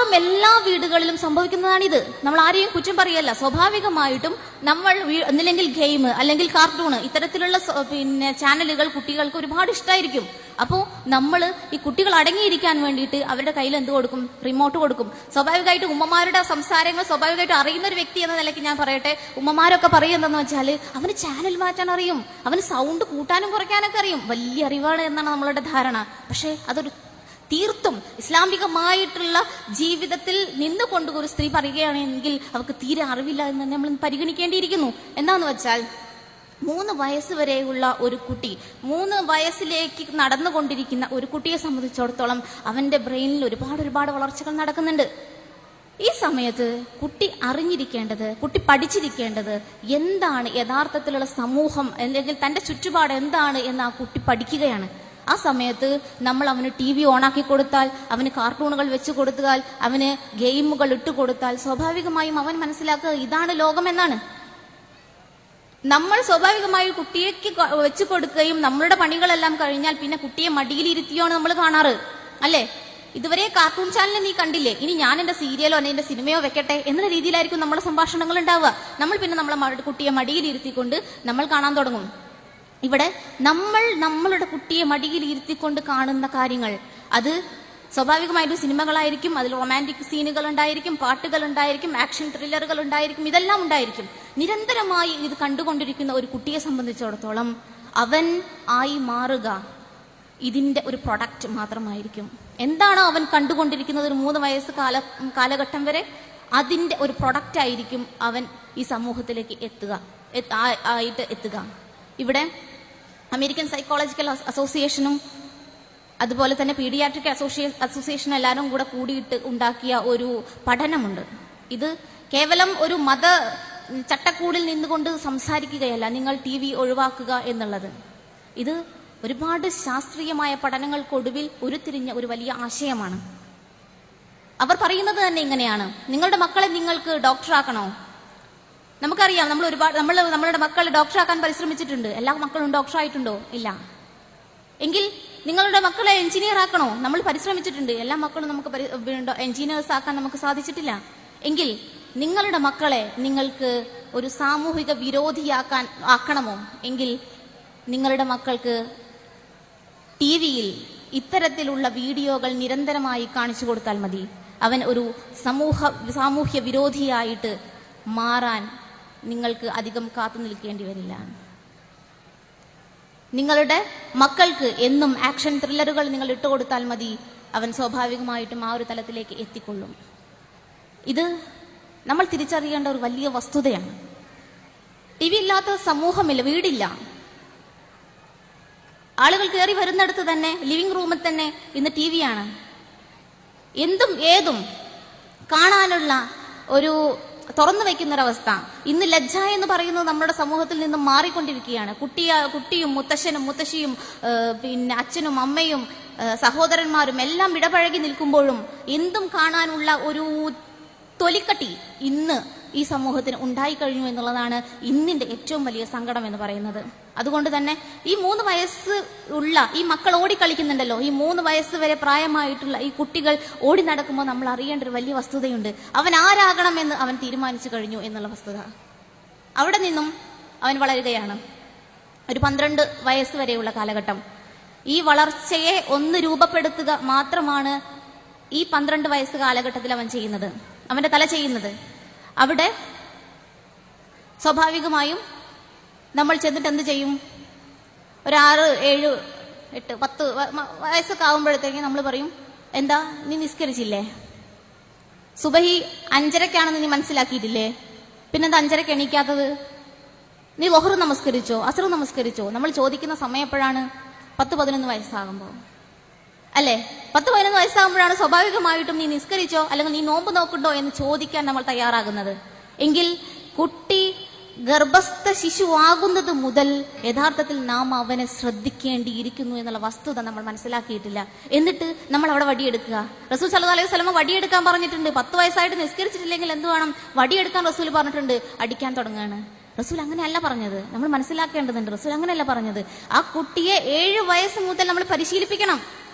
ലോകം എല്ലാ വീടുകളിലും സംഭവിക്കുന്നതാണിത്. നമ്മൾ ആരെയും കുറ്റം പറയല്ല. സ്വാഭാവികമായിട്ടും നമ്മൾ ഒന്നില്ലെങ്കിൽ ഗെയിം അല്ലെങ്കിൽ കാർട്ടൂൺ ഇത്തരത്തിലുള്ള ചാനലുകൾ കുട്ടികൾക്ക് ഒരുപാട് ഇഷ്ടമായിരിക്കും. അപ്പോൾ നമ്മൾ ഈ കുട്ടികൾ അടങ്ങിയിരിക്കാൻ വേണ്ടിയിട്ട് അവരുടെ കയ്യിൽ എന്ത് കൊടുക്കും? റിമോട്ട് കൊടുക്കും. സ്വാഭാവികമായിട്ട് ഉമ്മമാരുടെ സംസാരങ്ങൾ സ്വാഭാവികമായിട്ട് അറിയുന്ന ഒരു വ്യക്തി എന്ന നിലയ്ക്ക് ഞാൻ പറയട്ടെ, ഉമ്മമാരൊക്കെ പറയുന്നതെന്ന് വെച്ചാൽ അവന് ചാനൽ മാറ്റാൻ അറിയും, അവന് സൗണ്ട് കൂട്ടാനും കുറയ്ക്കാനൊക്കെ അറിയും. വലിയ അറിവാണ് എന്നാണ് നമ്മളുടെ ധാരണ. പക്ഷേ അതൊരു തീർത്തും ഇസ്ലാമികമായിട്ടുള്ള ജീവിതത്തിൽ നിന്നുകൊണ്ട് ഒരു സ്ത്രീ പറയുകയാണെങ്കിൽ അവർക്ക് തീരെ അറിവില്ല എന്ന് നമ്മൾ പരിഗണിക്കേണ്ടിയിരിക്കുന്നു. എന്താന്ന് വെച്ചാൽ 3 വയസ്സ് വരെയുള്ള ഒരു കുട്ടി, 3 വയസ്സിലേക്ക് നടന്നുകൊണ്ടിരിക്കുന്ന ഒരു കുട്ടിയെ സംബന്ധിച്ചിടത്തോളം അവന്റെ ബ്രെയിനിൽ ഒരുപാട് വളർച്ചകൾ നടക്കുന്നുണ്ട്. ഈ സമയത്ത് കുട്ടി അറിഞ്ഞിരിക്കേണ്ടത്, കുട്ടി പഠിച്ചിരിക്കേണ്ടത് എന്താണ് യഥാർത്ഥത്തിലുള്ള സമൂഹം അല്ലെങ്കിൽ തന്റെ ചുറ്റുപാട് എന്താണ് എന്ന് ആ കുട്ടി പഠിക്കുകയാണ്. ആ സമയത്ത് നമ്മൾ അവന് TV ഓണാക്കി കൊടുത്താൽ, അവന് കാർട്ടൂണുകൾ വെച്ച് കൊടുത്താൽ, അവന് ഗെയിമുകൾ ഇട്ട് കൊടുത്താൽ സ്വാഭാവികമായും അവൻ മനസ്സിലാക്കുക ഇതാണ് ലോകം എന്നാണ്. നമ്മൾ സ്വാഭാവികമായും കുട്ടിയേക്ക് വെച്ചു കൊടുക്കുകയും നമ്മളുടെ പണികളെല്ലാം കഴിഞ്ഞാൽ പിന്നെ കുട്ടിയെ മടിയിലിരുത്തിയാണ് നമ്മൾ കാണാറ്, അല്ലേ? ഇതുവരെ കാർട്ടൂൺ ചാനൽ നീ കണ്ടില്ലേ, ഇനി ഞാൻ എന്റെ സീരിയലോ അല്ലെങ്കിൽ എന്റെ സിനിമയോ വെക്കട്ടെ എന്ന രീതിയിലായിരിക്കും നമ്മുടെ സംഭാഷണങ്ങൾ ഉണ്ടാവുക. നമ്മൾ പിന്നെ നമ്മളെ കുട്ടിയെ മടിയിലിരുത്തിക്കൊണ്ട് നമ്മൾ കാണാൻ തുടങ്ങും. ഇവിടെ നമ്മൾ നമ്മളുടെ കുട്ടിയെ മടിയിൽ ഇരുത്തിക്കൊണ്ട് കാണുന്ന കാര്യങ്ങൾ അത് സ്വാഭാവികമായിട്ടും സിനിമകളായിരിക്കും. അതിൽ റൊമാൻറ്റിക് സീനുകൾ ഉണ്ടായിരിക്കും, പാട്ടുകൾ ഉണ്ടായിരിക്കും, ആക്ഷൻ ത്രില്ലറുകൾ ഉണ്ടായിരിക്കും, ഇതെല്ലാം ഉണ്ടായിരിക്കും. നിരന്തരമായി ഇത് കണ്ടുകൊണ്ടിരിക്കുന്ന ഒരു കുട്ടിയെ സംബന്ധിച്ചിടത്തോളം അവൻ ആയി മാറുക ഇതിന്റെ ഒരു പ്രൊഡക്റ്റ് മാത്രമായിരിക്കും. എന്താണോ അവൻ കണ്ടുകൊണ്ടിരിക്കുന്നത് ഒരു 3 വയസ്സ് കാലഘട്ടം വരെ അതിന്റെ ഒരു പ്രൊഡക്റ്റ് ആയിരിക്കും അവൻ ഈ സമൂഹത്തിലേക്ക് എത്തുക. ഇവിടെ അമേരിക്കൻ സൈക്കോളജിക്കൽ അസോസിയേഷനും അതുപോലെ തന്നെ പീഡിയാട്രിക് അസോസിയേഷനും എല്ലാവരും കൂടെ കൂടിയിട്ട് ഉണ്ടാക്കിയ ഒരു പഠനമുണ്ട്. ഇത് കേവലം ഒരു മത ചട്ടക്കൂടിൽ നിന്നുകൊണ്ട് സംസാരിക്കുകയല്ല നിങ്ങൾ TV ഒഴിവാക്കുക എന്നുള്ളത്. ഇത് ഒരുപാട് ശാസ്ത്രീയമായ പഠനങ്ങൾക്കൊടുവിൽ ഉരുത്തിരിഞ്ഞ ഒരു വലിയ ആശയമാണ്. അവർ പറയുന്നത് തന്നെ ഇങ്ങനെയാണ്: നിങ്ങളുടെ മക്കളെ നിങ്ങൾക്ക് ഡോക്ടറാക്കണോ? നമുക്കറിയാം, നമ്മളുടെ മക്കളെ ഡോക്ടറാക്കാൻ പരിശ്രമിച്ചിട്ടുണ്ട്. എല്ലാ മക്കളും ഡോക്ടറായിട്ടുണ്ടോ? ഇല്ല. എങ്കിൽ നിങ്ങളുടെ മക്കളെ എഞ്ചിനീയർ ആക്കണോ? നമ്മൾ പരിശ്രമിച്ചിട്ടുണ്ട്. എല്ലാ മക്കളും നമുക്ക് എഞ്ചിനീയേഴ്സ് ആക്കാൻ നമുക്ക് സാധിച്ചിട്ടില്ല. എങ്കിൽ നിങ്ങളുടെ മക്കളെ നിങ്ങൾക്ക് ഒരു സാമൂഹിക വിരോധിയാക്കണമോ? എങ്കിൽ നിങ്ങളുടെ മക്കൾക്ക് TV-യിൽ ഇത്തരത്തിലുള്ള വീഡിയോകൾ നിരന്തരമായി കാണിച്ചു കൊടുത്താൽ മതി. അവൻ ഒരു സാമൂഹ്യ വിരോധിയായിട്ട് മാറാൻ നിങ്ങൾക്ക് അധികം കാത്തു നിൽക്കേണ്ടി വരില്ല. നിങ്ങളുടെ മക്കൾക്ക് എന്നും ആക്ഷൻ ത്രില്ലറുകൾ നിങ്ങൾ ഇട്ടുകൊടുത്താൽ മതി, അവൻ സ്വാഭാവികമായിട്ടും ആ ഒരു തലത്തിലേക്ക് എത്തിക്കൊള്ളും. ഇത് നമ്മൾ തിരിച്ചറിയേണ്ട ഒരു വലിയ വസ്തുതയാണ്. TV ഇല്ലാത്ത സമൂഹമില്ല, വീടില്ല. ആളുകൾ കയറി വരുന്നിടത്ത് തന്നെ ലിവിംഗ് റൂമിൽ തന്നെ ഇന്ന് TV-യാണ്. എന്തും ഏതും കാണാനുള്ള ഒരു തുറന്നു വയ്ക്കുന്നൊരവസ്ഥ. ഇന്ന് ലജ്ജ എന്ന് പറയുന്നത് നമ്മുടെ സമൂഹത്തിൽ നിന്നും മാറിക്കൊണ്ടിരിക്കുകയാണ്. കുട്ടിയും മുത്തശ്ശനും മുത്തശ്ശിയും പിന്നെ അച്ഛനും അമ്മയും സഹോദരന്മാരും എല്ലാം ഇടപഴകി നിൽക്കുമ്പോഴും എന്തും കാണാനുള്ള ഒരു തൊലിക്കട്ടി ഇന്ന് ഈ സമൂഹത്തിന് ഉണ്ടായിക്കഴിഞ്ഞു എന്നുള്ളതാണ് ഇന്നിന്റെ ഏറ്റവും വലിയ സങ്കടം എന്ന് പറയുന്നത്. അതുകൊണ്ട് തന്നെ ഈ 3 വയസ്സ് ഉള്ള ഈ മക്കൾ ഓടിക്കളിക്കുന്നുണ്ടല്ലോ, ഈ 3 വയസ്സ് വരെ പ്രായമായിട്ടുള്ള ഈ കുട്ടികൾ ഓടി നടക്കുമ്പോൾ നമ്മൾ അറിയേണ്ട ഒരു വലിയ വസ്തുതയുണ്ട്. അവൻ ആരാകണമെന്ന് അവൻ തീരുമാനിച്ചു കഴിഞ്ഞു എന്നുള്ള വസ്തുത. അവിടെ നിന്നും അവൻ വളരുകയാണ്. ഒരു 12 വയസ്സ് വരെയുള്ള കാലഘട്ടം. ഈ വളർച്ചയെ ഒന്ന് രൂപപ്പെടുത്തുക മാത്രമാണ് ഈ 12 വയസ്സ് കാലഘട്ടത്തിൽ അവൻ ചെയ്യുന്നത്, അവന്റെ തല ചെയ്യുന്നത്. അവിടെ സ്വാഭാവികമായും നമ്മൾ ചെന്നിട്ട് എന്ത് ചെയ്യും? ഒരു 6, 7, 8, 10 വയസ്സൊക്കെ ആകുമ്പോഴത്തേക്ക് നമ്മൾ പറയും, എന്താ നീ നിസ്കരിച്ചില്ലേ? സുബഹി 5:30-ക്കാണെന്ന് നീ മനസ്സിലാക്കിയിട്ടില്ലേ? പിന്നെന്താ 5:30-ക്ക് എണീക്കാത്തത്? നീ ളുഹ്ർ നമസ്കരിച്ചോ? അസ്ർ നമസ്കരിച്ചോ? നമ്മൾ ചോദിക്കുന്ന സമയം എപ്പോഴാണ്? 10-11 വയസ്സാകുമ്പോൾ, അല്ലെ? 10-11 വയസ്സാകുമ്പോഴാണ് സ്വാഭാവികമായിട്ടും നീ നിസ്കരിച്ചോ അല്ലെങ്കിൽ നീ നോമ്പ് നോക്കുന്നുണ്ടോ എന്ന് ചോദിക്കാൻ നമ്മൾ തയ്യാറാകുന്നത്. എങ്കിൽ കുട്ടി ഗർഭസ്ഥ ശിശുവാകുന്നത് മുതൽ യഥാർത്ഥത്തിൽ നാം അവനെ ശ്രദ്ധിക്കേണ്ടിയിരിക്കുന്നു എന്നുള്ള വസ്തുത നമ്മൾ മനസ്സിലാക്കിയിട്ടില്ല. എന്നിട്ട് നമ്മൾ അവിടെ വടിയെടുക്കുക. റസൂൽ സല്ലല്ലാഹു അലൈഹി വസല്ലം വടിയെടുക്കാൻ പറഞ്ഞിട്ടുണ്ട്. 10 വയസ്സായിട്ട് നിസ്കരിച്ചിട്ടില്ലെങ്കിൽ എന്ത് വേണം? വടിയെടുക്കാൻ റസൂൽ പറഞ്ഞിട്ടുണ്ട്. അടിക്കാൻ തുടങ്ങുകയാണ്. റസൂൽ അങ്ങനെയല്ല പറഞ്ഞത്. നമ്മൾ മനസ്സിലാക്കേണ്ടതുണ്ട്. റസൂൽ അങ്ങനെയല്ല പറഞ്ഞത്. ആ കുട്ടിയെ 7 വയസ്സ് മുതൽ നമ്മൾ പരിശീലിപ്പിക്കണം.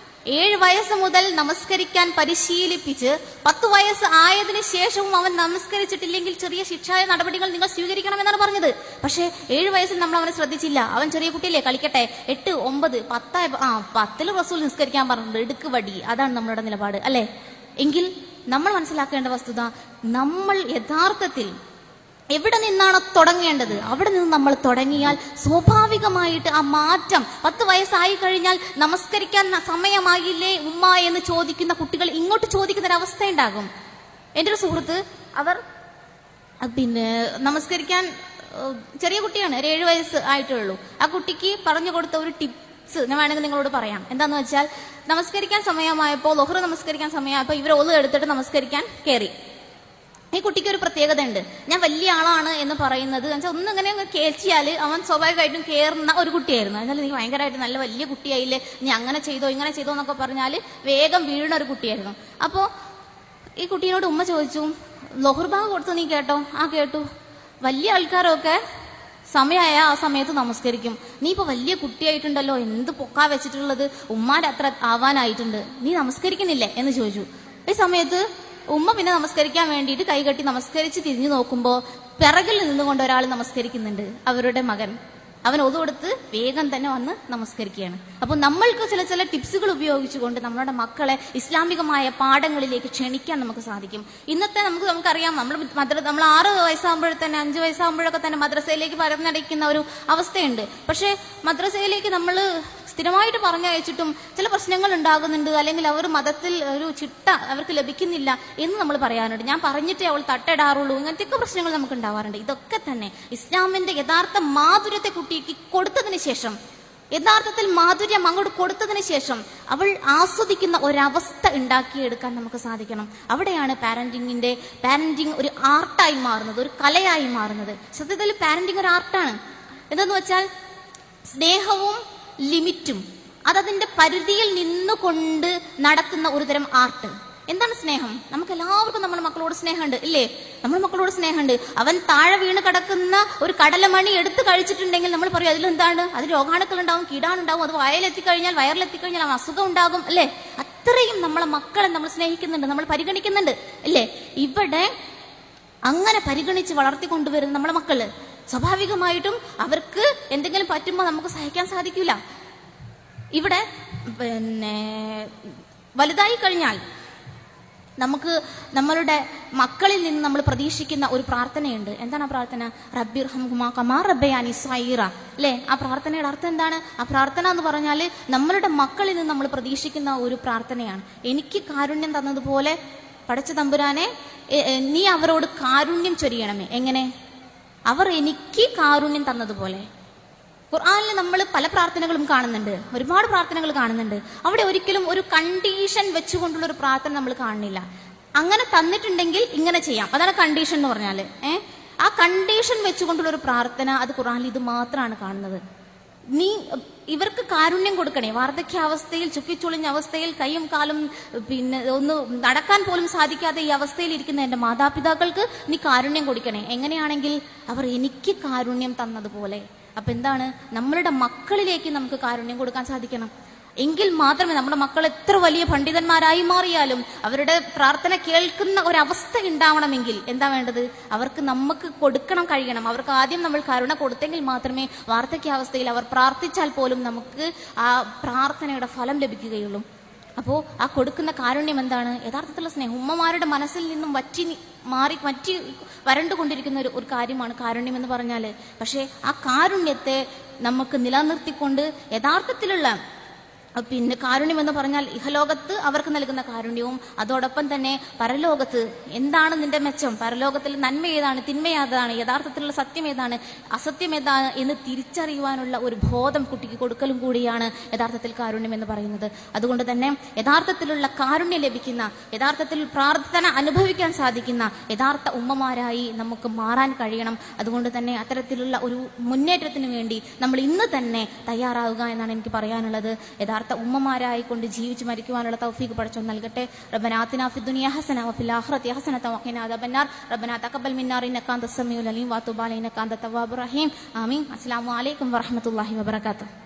7 വയസ്സ് മുതൽ നമസ്കരിക്കാൻ പരിശീലിപ്പിച്ച് 10 വയസ്സ് ആയതിനു ശേഷവും അവൻ നമസ്കരിച്ചിട്ടില്ലെങ്കിൽ ചെറിയ ശിക്ഷാ നടപടികൾ നിങ്ങൾ സ്വീകരിക്കണമെന്നാണ് പറഞ്ഞത്. പക്ഷേ 7 വയസ്സിൽ നമ്മൾ അവനെ ശ്രദ്ധിച്ചില്ല. അവൻ ചെറിയ കുട്ടിയല്ലേ, കളിക്കട്ടെ. 8, 9, 10 റസൂൽ നിസ്കരിക്കാൻ പറഞ്ഞിട്ടുണ്ട്, ഇടുക്ക് വടി. അതാണ് നമ്മളുടെ നിലപാട് അല്ലെ? എങ്കിൽ നമ്മൾ മനസ്സിലാക്കേണ്ട വസ്തുത, നമ്മൾ യഥാർത്ഥത്തിൽ എവിടെ നിന്നാണ് തുടങ്ങേണ്ടത് അവിടെ നിന്ന് നമ്മൾ തുടങ്ങിയാൽ സ്വാഭാവികമായിട്ട് ആ മാറ്റം 10 വയസ്സായി കഴിഞ്ഞാൽ നമസ്കരിക്കാൻ സമയമായില്ലേ ഉമ്മ എന്ന് ചോദിക്കുന്ന കുട്ടികൾ ഇങ്ങോട്ട് ചോദിക്കുന്ന ഒരു അവസ്ഥ ഉണ്ടാകും. എൻ്റെ ഒരു സുഹൃത്ത്, അവർ നമസ്കരിക്കാൻ ചെറിയ കുട്ടിയാണ്, ഒരു 7 വയസ്സ് ആയിട്ടുള്ളൂ. ആ കുട്ടിക്ക് പറഞ്ഞു കൊടുത്ത ഒരു ടിപ്സ് ഞാൻ വേണമെങ്കിൽ നിങ്ങളോട് പറയാം. എന്താന്ന് വെച്ചാൽ, നമസ്കരിക്കാൻ സമയമായപ്പോൾ, ളുഹ്ർ നമസ്കരിക്കാൻ സമയമായപ്പോൾ ഇവർ ഒളു എടുത്തിട്ട് നമസ്കരിക്കാൻ കയറി. ഈ കുട്ടിക്ക് ഒരു പ്രത്യേകത ഉണ്ട്. ഞാൻ വലിയ ആളാണ് എന്ന് പറയുന്നത് വെച്ചാൽ ഒന്നിങ്ങനെ കേൾച്ചിയാൽ അവൻ സ്വാഭാവികമായിട്ടും കയറുന്ന ഒരു കുട്ടിയായിരുന്നു. എന്നാൽ നീ ഭയങ്കരമായിട്ട് നല്ല വലിയ കുട്ടിയായില്ലേ, നീ അങ്ങനെ ചെയ്തോ ഇങ്ങനെ ചെയ്തോ എന്നൊക്കെ പറഞ്ഞാൽ വേഗം വീഴുന്ന ഒരു കുട്ടിയായിരുന്നു. അപ്പോൾ ഈ കുട്ടീനോട് ഉമ്മ ചോദിച്ചു, ളുഹ്ർ ബാങ്ക് കൊടുത്തു നീ കേട്ടോ? ആ കേട്ടു. വലിയ ആൾക്കാരൊക്കെ സമയമായ ആ സമയത്ത് നമസ്കരിക്കും, നീ ഇപ്പൊ വലിയ കുട്ടിയായിട്ടുണ്ടല്ലോ, എന്ത് പൊക്കാ വെച്ചിട്ടുള്ളത്, ഉമ്മാന്റെ അത്ര ആവാനായിട്ടുണ്ട്, നീ നമസ്കരിക്കുന്നില്ലേ എന്ന് ചോദിച്ചു. ഈ സമയത്ത് ഉമ്മ പിന്നെ നമസ്കരിക്കാൻ വേണ്ടിയിട്ട് കൈകെട്ടി നമസ്കരിച്ച് തിരിഞ്ഞു നോക്കുമ്പോ പിറകിൽ നിന്നുകൊണ്ട് ഒരാൾ നമസ്കരിക്കുന്നുണ്ട്, അവരുടെ മകൻ. അവൻ ഒതു കൊടുത്ത് വേഗം തന്നെ വന്ന് നമസ്കരിക്കുകയാണ്. അപ്പൊ നമ്മൾക്ക് ചില ടിപ്സുകൾ ഉപയോഗിച്ചുകൊണ്ട് നമ്മുടെ മക്കളെ ഇസ്ലാമികമായ പാഠങ്ങളിലേക്ക് ക്ഷണിക്കാൻ നമുക്ക് സാധിക്കും. ഇന്നത്തെ നമുക്കറിയാം, നമ്മൾ 6 വയസ്സാകുമ്പോഴത്തന്നെ 5 വയസ്സാകുമ്പോഴൊക്കെ തന്നെ മദ്രസയിലേക്ക് പറഞ്ഞടയ്ക്കുന്ന ഒരു അവസ്ഥയുണ്ട്. പക്ഷെ മദ്രസയിലേക്ക് നമ്മൾ സ്ഥിരമായിട്ട് പറഞ്ഞയച്ചിട്ടും ചില പ്രശ്നങ്ങൾ ഉണ്ടാകുന്നുണ്ട്, അല്ലെങ്കിൽ അവർ മതത്തിൽ ഒരു ചിട്ട അവർക്ക് ലഭിക്കുന്നില്ല എന്ന് നമ്മൾ പറയാറുണ്ട്. ഞാൻ പറഞ്ഞിട്ടേ അവൾ തട്ടിടാറുള്ളൂ, ഇങ്ങനത്തെയൊക്കെ പ്രശ്നങ്ങൾ നമുക്ക് ഉണ്ടാവാറുണ്ട്. ഇതൊക്കെ തന്നെ ഇസ്ലാമിന്റെ യഥാർത്ഥ മാധുര്യത്തെ കുട്ടിക്ക് കൊടുത്തതിന് ശേഷം, യഥാർത്ഥത്തിൽ മാധുര്യം അങ്ങോട്ട് കൊടുത്തതിന് ശേഷം അവൾ ആസ്വദിക്കുന്ന ഒരവസ്ഥ ഉണ്ടാക്കിയെടുക്കാൻ നമുക്ക് സാധിക്കണം. അവിടെയാണ് പാരന്റിങ് ഒരു ആർട്ടായി മാറുന്നത്, ഒരു കലയായി മാറുന്നത്. സത്യത്തിൽ പാരന്റിങ് ഒരു ആർട്ടാണ്. എന്താന്ന് വെച്ചാൽ സ്നേഹവും ലിമിറ്റും അതതിന്റെ പരിധിയിൽ നിന്നുകൊണ്ട് നടത്തുന്ന ഒരുതരം ആർട്ട്. എന്താണ് സ്നേഹം? നമുക്ക് എല്ലാവർക്കും നമ്മുടെ മക്കളോട് സ്നേഹമുണ്ട് ഇല്ലേ? നമ്മുടെ മക്കളോട് സ്നേഹമുണ്ട്. അവൻ താഴെ വീണ് കിടക്കുന്ന ഒരു കടലമണി എടുത്ത് കഴിച്ചിട്ടുണ്ടെങ്കിൽ നമ്മൾ പറയും അതിലെന്താണ്, അതിൽ രോഗാണുക്കൾ ഉണ്ടാവും, കീടാണുണ്ടാവും, അത് വയറിലെത്തിക്കഴിഞ്ഞാൽ അവൻ അസുഖം ഉണ്ടാകും അല്ലേ? അത്രയും നമ്മളെ മക്കളെ നമ്മൾ സ്നേഹിക്കുന്നുണ്ട്, നമ്മൾ പരിഗണിക്കുന്നുണ്ട് അല്ലേ? ഇവിടെ അങ്ങനെ പരിഗണിച്ച് വളർത്തിക്കൊണ്ടുവരുന്ന നമ്മളെ മക്കള് സ്വാഭാവികമായിട്ടും അവർക്ക് എന്തെങ്കിലും പറ്റുമ്പോൾ നമുക്ക് സഹിക്കാൻ സാധിക്കില്ല. ഇവിടെ വലുതായി കഴിഞ്ഞാൽ നമുക്ക് നമ്മളുടെ മക്കളിൽ നിന്ന് നമ്മൾ പ്രതീക്ഷിക്കുന്ന ഒരു പ്രാർത്ഥനയുണ്ട്. എന്താണ് ആ പ്രാർത്ഥന? റബ്ബിർഹംഹുമാ കമാ റബ്ബയാനി സ്വഗീറ അല്ലേ? ആ പ്രാർത്ഥനയുടെ അർത്ഥം എന്താണ്? ആ പ്രാർത്ഥന എന്ന് പറഞ്ഞാൽ നമ്മളുടെ മക്കളിൽ നിന്ന് നമ്മൾ പ്രതീക്ഷിക്കുന്ന ഒരു പ്രാർത്ഥനയാണ്. എനിക്ക് കാരുണ്യം തന്നതുപോലെ പടച്ച തമ്പുരാനെ നീ അവരോട് കാരുണ്യം ചൊരിയണമേ. എങ്ങനെ? അവർ എനിക്ക് കാരുണ്യം തന്നതുപോലെ. ഖുർആനിൽ നമ്മൾ പല പ്രാർത്ഥനകളും കാണുന്നുണ്ട്, ഒരുപാട് പ്രാർത്ഥനകൾ കാണുന്നുണ്ട്. അവിടെ ഒരിക്കലും ഒരു കണ്ടീഷൻ വെച്ചുകൊണ്ടുള്ള ഒരു പ്രാർത്ഥന നമ്മൾ കാണുന്നില്ല. അങ്ങനെ തന്നിട്ടുണ്ടെങ്കിൽ ഇങ്ങനെ ചെയ്യാം, അതാണ് കണ്ടീഷൻ എന്ന് പറഞ്ഞാല്. ആ കണ്ടീഷൻ വെച്ചുകൊണ്ടുള്ള ഒരു പ്രാർത്ഥന അത് ഖുർആനിൽ ഇത് മാത്രമാണ് കാണുന്നത്. നീ ഇവർക്ക് കാരുണ്യം കൊടുക്കണേ, വാർദ്ധക്യാവസ്ഥയിൽ ചുക്കിച്ചുളിഞ്ഞ അവസ്ഥയിൽ കൈയും കാലും ഒന്ന് നടക്കാൻ പോലും സാധിക്കാതെ ഈ അവസ്ഥയിൽ ഇരിക്കുന്ന എന്റെ മാതാപിതാക്കൾക്ക് നീ കാരുണ്യം കൊടുക്കണേ. എങ്ങനെയാണെങ്കിൽ അവർ എനിക്ക് കാരുണ്യം തന്നതുപോലെ. അപ്പൊ എന്താണ്? നമ്മളുടെ മക്കളിലേക്ക് നമുക്ക് കാരുണ്യം കൊടുക്കാൻ സാധിക്കണം. എങ്കിൽ മാത്രമേ നമ്മുടെ മക്കൾ എത്ര വലിയ പണ്ഡിതന്മാരായി മാറിയാലും അവരുടെ പ്രാർത്ഥന കേൾക്കുന്ന ഒരവസ്ഥ ഉണ്ടാവണമെങ്കിൽ എന്താ വേണ്ടത്? അവർക്ക് നമുക്ക് കൊടുക്കണം കഴിയണം. അവർക്ക് ആദ്യം നമ്മൾ കരുണ കൊടുത്തെങ്കിൽ മാത്രമേ വാർദ്ധക്യാവസ്ഥയിൽ അവർ പ്രാർത്ഥിച്ചാൽ പോലും നമുക്ക് ആ പ്രാർത്ഥനയുടെ ഫലം ലഭിക്കുകയുള്ളൂ. അപ്പോൾ ആ കൊടുക്കുന്ന കാരുണ്യം എന്താണ്? യഥാർത്ഥത്തിലുള്ള സ്നേഹം. ഉമ്മമാരുടെ മനസ്സിൽ നിന്നും വറ്റി വരണ്ടുകൊണ്ടിരിക്കുന്ന ഒരു കാര്യമാണ് കാരുണ്യം എന്ന് പറഞ്ഞാൽ. പക്ഷേ ആ കാരുണ്യത്തെ നമുക്ക് നിലനിർത്തിക്കൊണ്ട് യഥാർത്ഥത്തിലുള്ള കാരുണ്യം എന്ന് പറഞ്ഞാൽ ഇഹലോകത്ത് അവർക്ക് നൽകുന്ന കാരുണ്യവും അതോടൊപ്പം തന്നെ പരലോകത്ത് എന്താണ് നിന്റെ മെച്ചം, പരലോകത്തിൽ നന്മ ഏതാണ്, തിന്മ ഏതാണ്, യഥാർത്ഥത്തിലുള്ള സത്യം ഏതാണ്, അസത്യം ഏതാണ് എന്ന് തിരിച്ചറിയുവാനുള്ള ഒരു ബോധം കുട്ടിക്ക് കൊടുക്കലും കൂടിയാണ് യഥാർത്ഥത്തിൽ കാരുണ്യം എന്ന് പറയുന്നത്. അതുകൊണ്ട് തന്നെ യഥാർത്ഥത്തിലുള്ള കാരുണ്യം ലഭിക്കുന്ന, യഥാർത്ഥത്തിൽ പ്രാർത്ഥന അനുഭവിക്കാൻ സാധിക്കുന്ന യഥാർത്ഥ ഉമ്മമാരായി നമുക്ക് മാറാൻ കഴിയണം. അതുകൊണ്ട് തന്നെ അത്തരത്തിലുള്ള ഒരു മുന്നേറ്റത്തിന് വേണ്ടി നമ്മൾ ഇന്ന് തന്നെ തയ്യാറാവുക എന്നാണ് എനിക്ക് പറയാനുള്ളത്. യഥാർത്ഥ ഉമ്മമാരായിക്കൊണ്ട് ജീവിച്ച് മരിക്കുവാനുള്ള തൗഫീഖ് പടച്ചോൻ നൽകട്ടെ. റബ്ബനാ ആതിനാ ഫിദ്ദുനിയാ ഹസന വഫിൽ ആഖിറതി ഹസനത വഖിനാ അദാബന്നാർ. റബ്ബനാ തഖബ്ബൽ മിന്നാ ഇന്നക അൻതസ് സമീഉൽ അലീം വതുബ് അലൈനാ ഇന്നക അൻതത് തവ്വാബുർ റഹീം. ആമീൻ. അസ്സലാമു അലൈക്കും വറഹ്മത്തുള്ളാഹി വബറകാതുഹു.